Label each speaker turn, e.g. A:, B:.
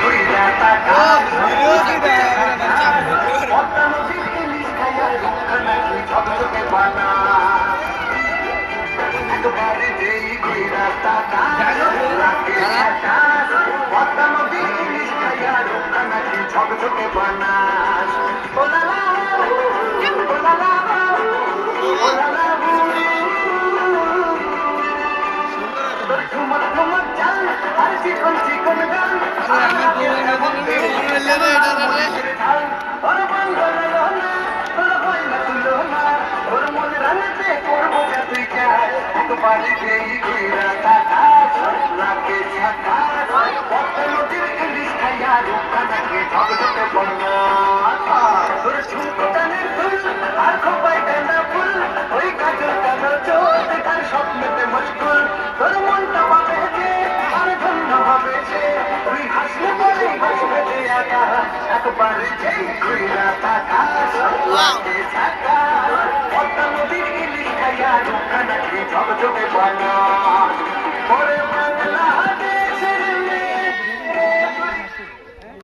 A: কইরা টাকা পদ্মা নদীর ইলিশ খাইয়া রুখা নাকি ঝকঝকে বানা একবারে যেই কইরা টাকা রাখে টাকা পদ্মা নদীর ইলিশ খাইয়া রুখা নাকি ঝকঝকে বানা চিকন চিকন গান ওর বন্ধন না ওর হয় না তুলো না ওর মন রান্নাতে করবো তুই চাই একবারে যেই কইরা টাকা রাখে টাকা পদ্মা নদীর ইলিশ খাইয়া রুখা নাকি ঝকঝকে বানা তোর ঝুমকানের ফুল আর খোপায় ডান্ডা ফুল ওই কাজল কাজল চোখ তার স্বপ্নেতে মশগুল তোর মনটা পাবে যে আর ধন্য হবে যে তুই হাসলে পরে হাসবে যে একা একবারে যেই কইরা টাকা লাগে থাকা পদ্মা নদীর ইলিশ খাইয়া রুখা নাকি ঝকঝকে বানা